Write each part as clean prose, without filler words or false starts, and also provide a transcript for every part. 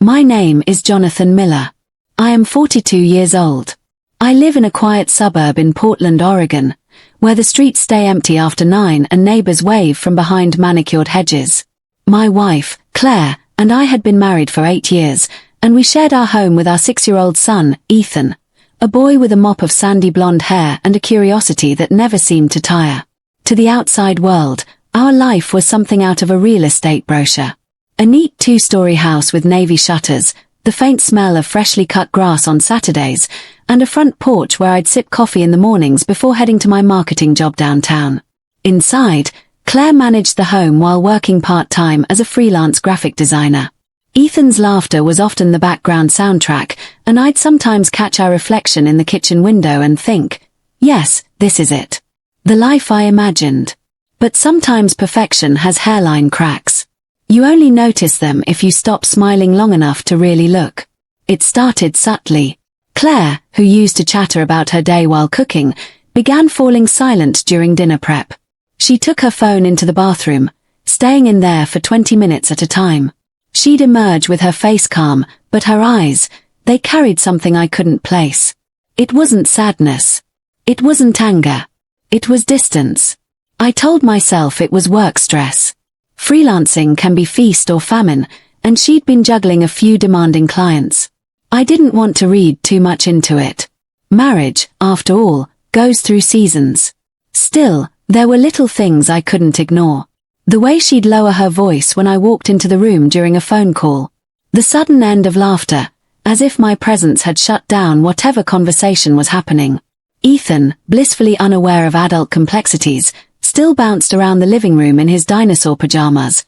My name is Jonathan Miller. I am 42 years old. I live in a quiet suburb in Portland, Oregon, where the streets stay empty after 9 and neighbors wave from behind manicured hedges. My wife, Claire, and I had been married for 8 years, and we shared our home with our 6-year-old son, Ethan, a boy with a mop of sandy blonde hair and a curiosity that never seemed to tire. To the outside world, our life was something out of a real estate brochure. A neat 2-story house with navy shutters, the faint smell of freshly cut grass on Saturdays, and a front porch where I'd sip coffee in the mornings before heading to my marketing job downtown. Inside, Claire managed the home while working part-time as a freelance graphic designer. Ethan's laughter was often the background soundtrack, and I'd sometimes catch our reflection in the kitchen window and think, yes, this is it. The life I imagined. But sometimes perfection has hairline cracks. You only notice them if you stop smiling long enough to really look. It started subtly. Claire, who used to chatter about her day while cooking, began falling silent during dinner prep. She took her phone into the bathroom, staying in there for 20 minutes at a time. She'd emerge with her face calm, but her eyes, they carried something I couldn't place. It wasn't sadness. It wasn't anger. It was distance. I told myself it was work stress. Freelancing can be feast or famine, and she'd been juggling a few demanding clients. I didn't want to read too much into it. Marriage, after all, goes through seasons. Still, there were little things I couldn't ignore. The way she'd lower her voice when I walked into the room during a phone call. The sudden end of laughter, as if my presence had shut down whatever conversation was happening. Ethan, blissfully unaware of adult complexities, still bounced around the living room in his dinosaur pajamas,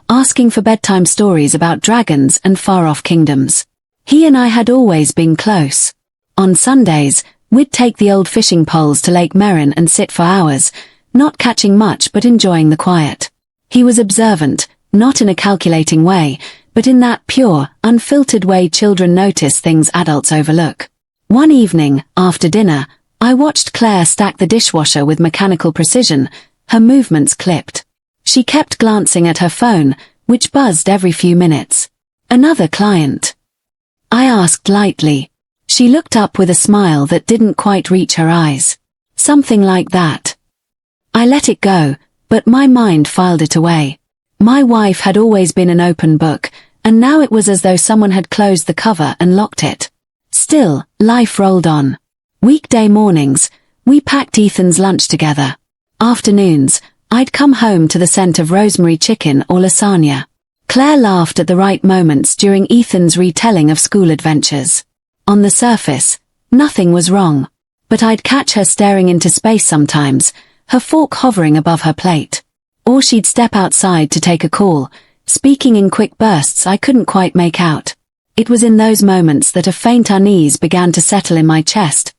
asking for bedtime stories about dragons and far-off kingdoms. He and I had always been close. On Sundays, we'd take the old fishing poles to Lake Merrin and sit for hours, not catching much but enjoying the quiet. He was observant, not in a calculating way, but in that pure, unfiltered way children notice things adults overlook. One evening, after dinner, I watched Claire stack the dishwasher with mechanical precision, her movements clipped. She kept glancing at her phone, which buzzed every few minutes. Another client? I asked lightly. She looked up with a smile that didn't quite reach her eyes. Something like that. I let it go, but my mind filed it away. My wife had always been an open book, and now it was as though someone had closed the cover and locked it. Still, life rolled on. Weekday mornings, we packed Ethan's lunch together. Afternoons, I'd come home to the scent of rosemary chicken or lasagna. Claire laughed at the right moments during Ethan's retelling of school adventures. On the surface, nothing was wrong, but I'd catch her staring into space sometimes, her fork hovering above her plate. Or she'd step outside to take a call, speaking in quick bursts I couldn't quite make out. It was in those moments that a faint unease began to settle in my chest,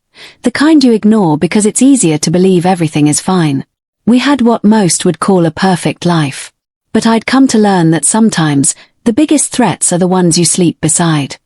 the kind you ignore because it's easier to believe everything is fine. We had what most would call a perfect life. But I'd come to learn that sometimes, the biggest threats are the ones you sleep beside.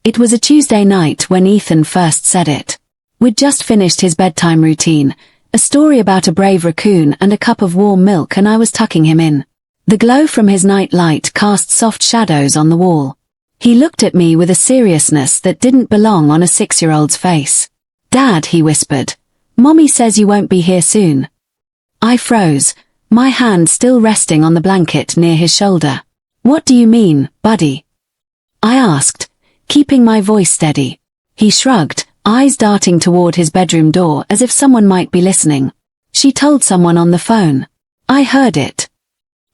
It was a Tuesday night when Ethan first said it. We'd just finished his bedtime routine, a story about a brave raccoon and a cup of warm milk, and I was tucking him in. The glow from his night light cast soft shadows on the wall. He looked at me with a seriousness that didn't belong on a 6-year-old's face. "Dad," he whispered, "Mommy says you won't be here soon." I froze, my hand still resting on the blanket near his shoulder. "What do you mean, buddy?" I asked, keeping my voice steady. He shrugged, eyes darting toward his bedroom door as if someone might be listening. "She told someone on the phone. I heard it."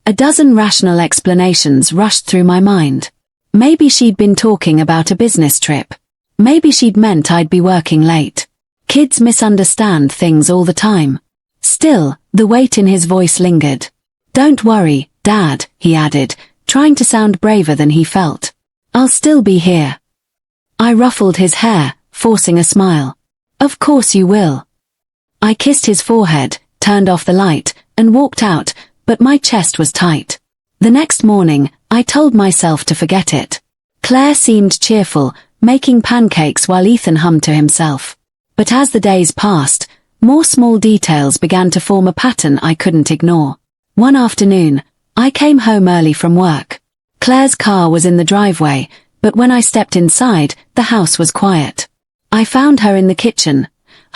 A dozen rational explanations rushed through my mind. Maybe she'd been talking about a business trip. Maybe she'd meant I'd be working late. Kids misunderstand things all the time. Still, the weight in his voice lingered. "Don't worry, Dad," he added, trying to sound braver than he felt. "I'll still be here." I ruffled his hair, forcing a smile. "Of course you will." I kissed his forehead, turned off the light, and walked out, but my chest was tight. The next morning, I told myself to forget it. Claire seemed cheerful, making pancakes while Ethan hummed to himself. But as the days passed, more small details began to form a pattern I couldn't ignore. One afternoon, I came home early from work. Claire's car was in the driveway, but when I stepped inside, the house was quiet. I found her in the kitchen,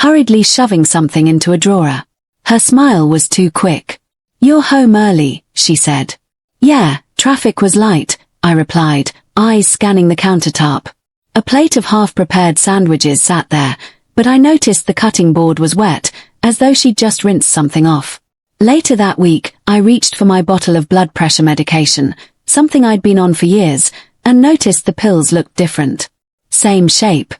hurriedly shoving something into a drawer. Her smile was too quick. "You're home early," she said. "Yeah, traffic was light," I replied, eyes scanning the countertop. A plate of half-prepared sandwiches sat there, but I noticed the cutting board was wet, as though she'd just rinsed something off. Later that week, I reached for my bottle of blood pressure medication, something I'd been on for years, and noticed the pills looked different. Same shape,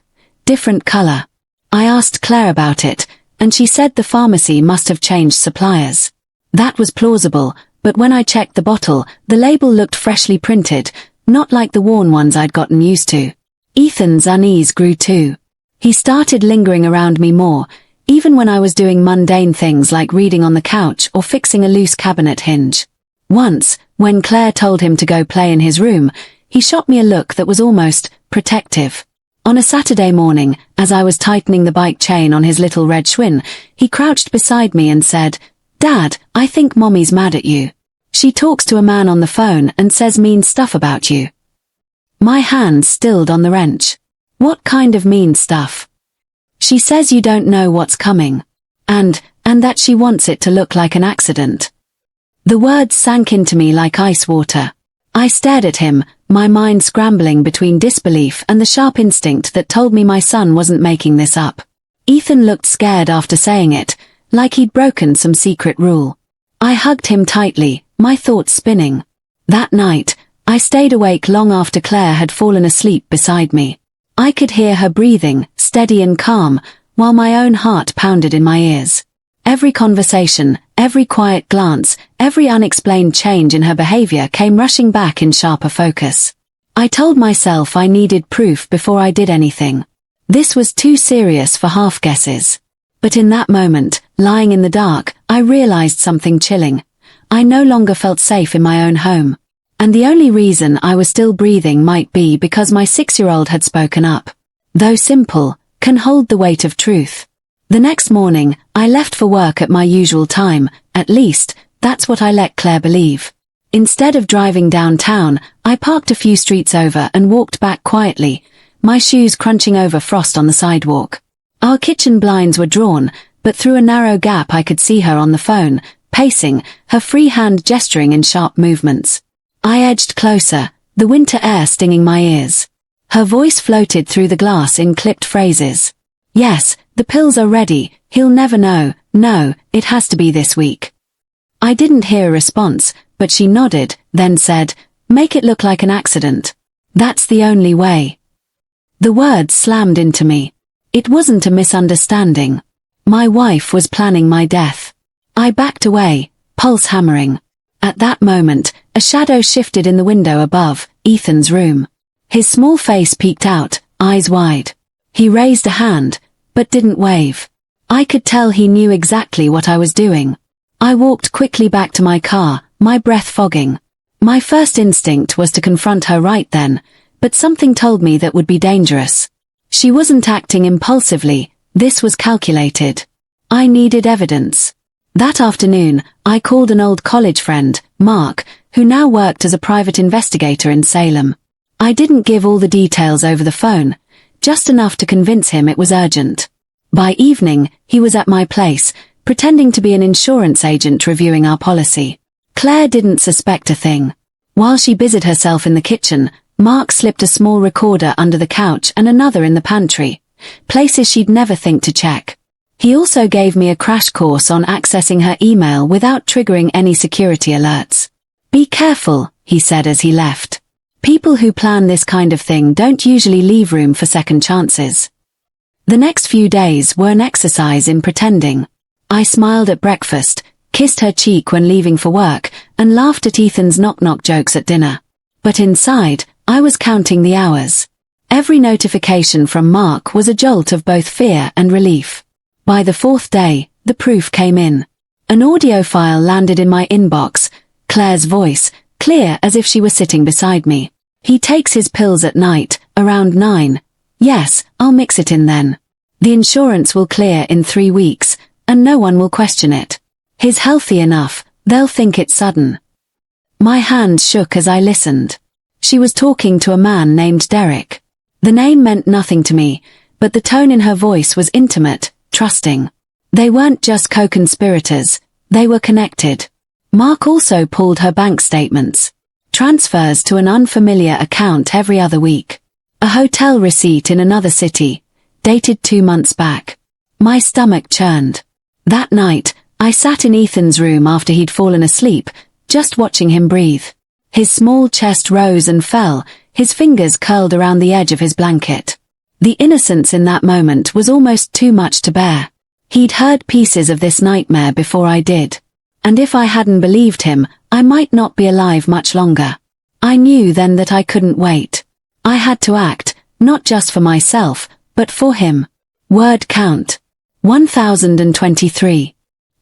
different color. I asked Claire about it, and she said the pharmacy must have changed suppliers. That was plausible, but when I checked the bottle, the label looked freshly printed, not like the worn ones I'd gotten used to. Ethan's unease grew too. He started lingering around me more, even when I was doing mundane things like reading on the couch or fixing a loose cabinet hinge. Once, when Claire told him to go play in his room, he shot me a look that was almost protective. On a Saturday morning, as I was tightening the bike chain on his little red Schwinn, he crouched beside me and said, "Dad, I think Mommy's mad at you. She talks to a man on the phone and says mean stuff about you." My hand stilled on the wrench. What kind of mean stuff? "She says you don't know what's coming. And that she wants it to look like an accident." The words sank into me like ice water. I stared at him, my mind scrambling between disbelief and the sharp instinct that told me my son wasn't making this up. Ethan looked scared after saying it, like he'd broken some secret rule. I hugged him tightly, my thoughts spinning. That night, I stayed awake long after Claire had fallen asleep beside me. I could hear her breathing, steady and calm, while my own heart pounded in my ears. Every conversation, every quiet glance, every unexplained change in her behavior came rushing back in sharper focus. I told myself I needed proof before I did anything. This was too serious for half-guesses. But in that moment, lying in the dark, I realized something chilling. I no longer felt safe in my own home. And the only reason I was still breathing might be because my 6-year-old had spoken up. Though simple, can hold the weight of truth. The next morning, I left for work at my usual time, at least, that's what I let Claire believe. Instead of driving downtown, I parked a few streets over and walked back quietly, my shoes crunching over frost on the sidewalk. Our kitchen blinds were drawn, but through a narrow gap I could see her on the phone, pacing, her free hand gesturing in sharp movements. I edged closer, the winter air stinging my ears. Her voice floated through the glass in clipped phrases. "Yes, the pills are ready, he'll never know, no, it has to be this week." I didn't hear a response, but she nodded, then said, "Make it look like an accident. That's the only way." The words slammed into me. It wasn't a misunderstanding. My wife was planning my death. I backed away, pulse hammering. At that moment, a shadow shifted in the window above, Ethan's room. His small face peeked out, eyes wide. He raised a hand, but didn't wave. I could tell he knew exactly what I was doing. I walked quickly back to my car, my breath fogging. My first instinct was to confront her right then, but something told me that would be dangerous. She wasn't acting impulsively, this was calculated. I needed evidence. That afternoon, I called an old college friend, Mark, who now worked as a private investigator in Salem. I didn't give all the details over the phone, just enough to convince him it was urgent. By evening, he was at my place, pretending to be an insurance agent reviewing our policy. Claire didn't suspect a thing. While she busied herself in the kitchen, Mark slipped a small recorder under the couch and another in the pantry, places she'd never think to check. He also gave me a crash course on accessing her email without triggering any security alerts. "Be careful," he said as he left. "People who plan this kind of thing don't usually leave room for second chances." The next few days were an exercise in pretending. I smiled at breakfast, kissed her cheek when leaving for work, and laughed at Ethan's knock-knock jokes at dinner. But inside, I was counting the hours. Every notification from Mark was a jolt of both fear and relief. By the 4th day, the proof came in. An audio file landed in my inbox, Claire's voice, clear as if she were sitting beside me. "He takes his pills at night, around 9. Yes, I'll mix it in then. The insurance will clear in 3 weeks, and no one will question it. He's healthy enough, they'll think it's sudden." My hands shook as I listened. She was talking to a man named Derek. The name meant nothing to me, but the tone in her voice was intimate, trusting. They weren't just co-conspirators, they were connected. Mark also pulled her bank statements. Transfers to an unfamiliar account every other week. A hotel receipt in another city, dated 2 months back. My stomach churned. That night, I sat in Ethan's room after he'd fallen asleep, just watching him breathe. His small chest rose and fell, his fingers curled around the edge of his blanket. The innocence in that moment was almost too much to bear. He'd heard pieces of this nightmare before I did. And if I hadn't believed him, I might not be alive much longer. I knew then that I couldn't wait. I had to act, not just for myself, but for him. Word count. 1023.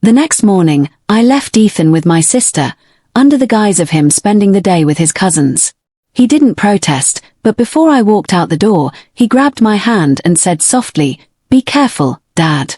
The next morning, I left Ethan with my sister, under the guise of him spending the day with his cousins. He didn't protest, but before I walked out the door, he grabbed my hand and said softly, "Be careful, Dad."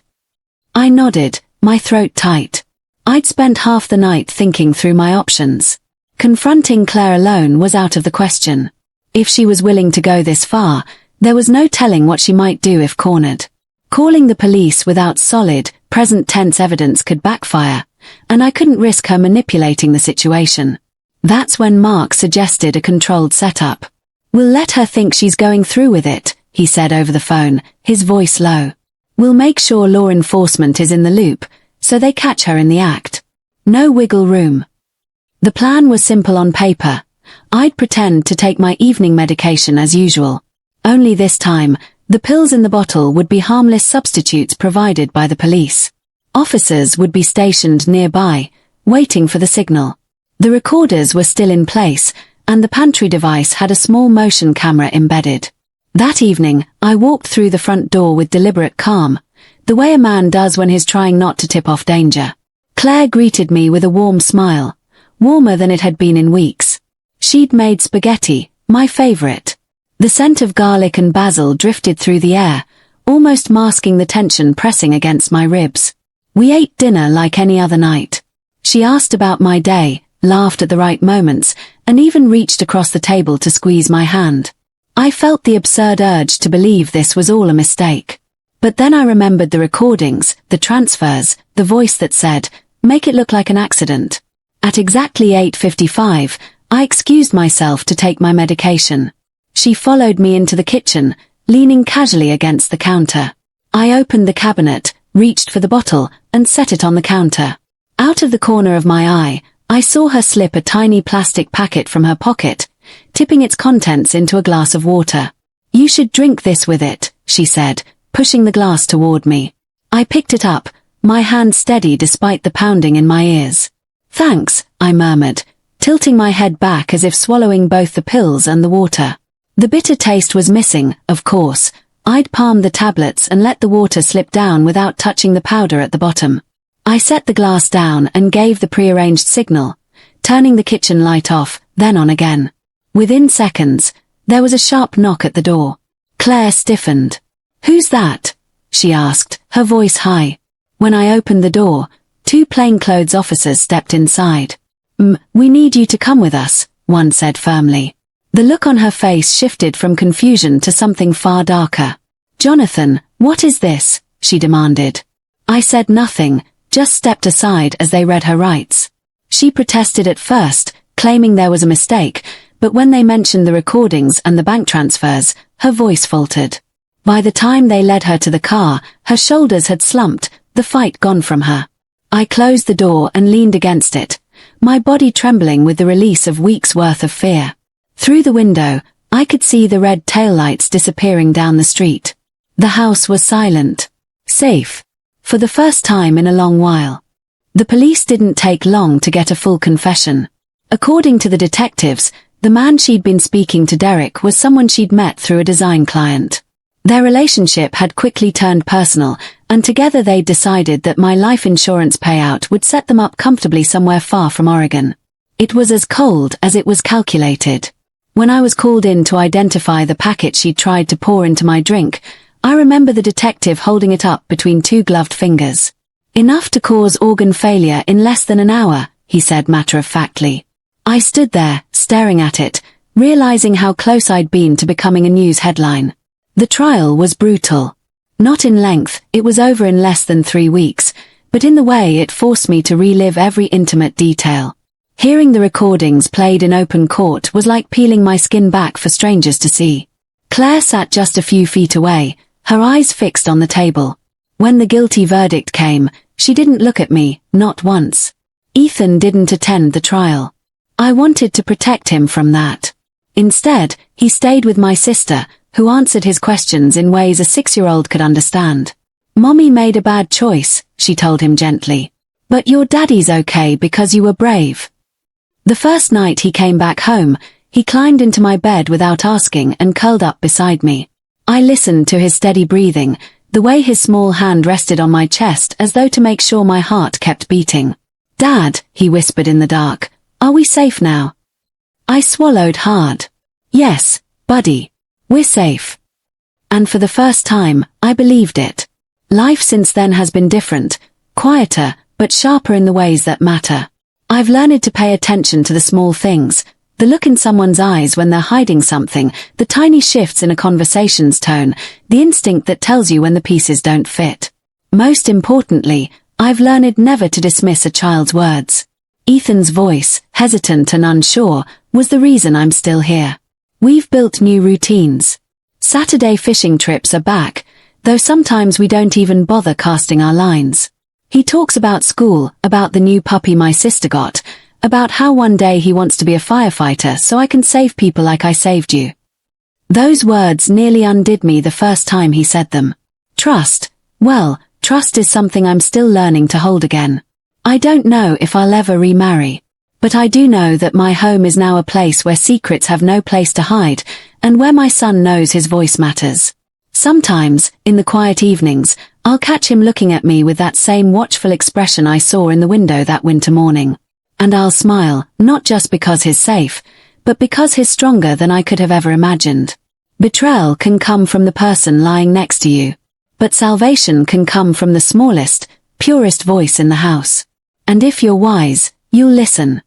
I nodded, my throat tight. I'd spent half the night thinking through my options. Confronting Claire alone was out of the question. If she was willing to go this far, there was no telling what she might do if cornered. Calling the police without solid, present-tense evidence could backfire, and I couldn't risk her manipulating the situation. That's when Mark suggested a controlled setup. "We'll let her think she's going through with it," he said over the phone, his voice low. "We'll make sure law enforcement is in the loop, so they catch her in the act. No wiggle room." The plan was simple on paper. I'd pretend to take my evening medication as usual. Only this time, the pills in the bottle would be harmless substitutes provided by the police. Officers would be stationed nearby, waiting for the signal. The recorders were still in place, and the pantry device had a small motion camera embedded. That evening, I walked through the front door with deliberate calm, the way a man does when he's trying not to tip off danger. Claire greeted me with a warm smile, warmer than it had been in weeks. She'd made spaghetti, my favorite. The scent of garlic and basil drifted through the air, almost masking the tension pressing against my ribs. We ate dinner like any other night. She asked about my day, laughed at the right moments, and even reached across the table to squeeze my hand. I felt the absurd urge to believe this was all a mistake. But then I remembered the recordings, the transfers, the voice that said, "Make it look like an accident." At exactly 8:55, I excused myself to take my medication. She followed me into the kitchen, leaning casually against the counter. I opened the cabinet, reached for the bottle, and set it on the counter. Out of the corner of my eye, I saw her slip a tiny plastic packet from her pocket, tipping its contents into a glass of water. "You should drink this with it," she said, pushing the glass toward me. I picked it up, my hand steady despite the pounding in my ears. "Thanks," I murmured, tilting my head back as if swallowing both the pills and the water. The bitter taste was missing, of course. I'd palmed the tablets and let the water slip down without touching the powder at the bottom. I set the glass down and gave the prearranged signal, turning the kitchen light off, then on again. Within seconds, there was a sharp knock at the door. Claire stiffened. "Who's that?" she asked, her voice high. When I opened the door, 2 plainclothes officers stepped inside. We need you to come with us," one said firmly. The look on her face shifted from confusion to something far darker. "Jonathan, what is this?" she demanded. I said nothing, just stepped aside as they read her rights. She protested at first, claiming there was a mistake, but when they mentioned the recordings and the bank transfers, her voice faltered. By the time they led her to the car, her shoulders had slumped, the fight gone from her. I closed the door and leaned against it, my body trembling with the release of weeks' worth of fear. Through the window, I could see the red taillights disappearing down the street. The house was silent. Safe. For the first time in a long while. The police didn't take long to get a full confession. According to the detectives, the man she'd been speaking to, Derek, was someone she'd met through a design client. Their relationship had quickly turned personal, and together they'd decided that my life insurance payout would set them up comfortably somewhere far from Oregon. It was as cold as it was calculated. When I was called in to identify the packet she'd tried to pour into my drink, I remember the detective holding it up between 2 gloved fingers. "Enough to cause organ failure in less than an hour," he said matter-of-factly. I stood there, staring at it, realizing how close I'd been to becoming a news headline. The trial was brutal. Not in length, it was over in less than 3 weeks, but in the way it forced me to relive every intimate detail. Hearing the recordings played in open court was like peeling my skin back for strangers to see. Claire sat just a few feet away, her eyes fixed on the table. When the guilty verdict came, she didn't look at me, not once. Ethan didn't attend the trial. I wanted to protect him from that. Instead, he stayed with my sister, who answered his questions in ways a 6-year-old could understand. "Mommy made a bad choice," she told him gently. "But your daddy's okay because you were brave." The first night he came back home, he climbed into my bed without asking and curled up beside me. I listened to his steady breathing, the way his small hand rested on my chest as though to make sure my heart kept beating. "Dad," he whispered in the dark, "are we safe now?" I swallowed hard. "Yes, buddy. We're safe." And for the first time, I believed it. Life since then has been different, quieter, but sharper in the ways that matter. I've learned to pay attention to the small things, the look in someone's eyes when they're hiding something, the tiny shifts in a conversation's tone, the instinct that tells you when the pieces don't fit. Most importantly, I've learned never to dismiss a child's words. Ethan's voice, hesitant and unsure, was the reason I'm still here. We've built new routines. Saturday fishing trips are back, though sometimes we don't even bother casting our lines. He talks about school, about the new puppy my sister got, about how one day he wants to be a firefighter so I can save people like I saved you. Those words nearly undid me the first time he said them. Trust, well, trust is something I'm still learning to hold again. I don't know if I'll ever remarry. But I do know that my home is now a place where secrets have no place to hide, and where my son knows his voice matters. Sometimes, in the quiet evenings, I'll catch him looking at me with that same watchful expression I saw in the window that winter morning. And I'll smile, not just because he's safe, but because he's stronger than I could have ever imagined. Betrayal can come from the person lying next to you. But salvation can come from the smallest, purest voice in the house. And if you're wise, you'll listen.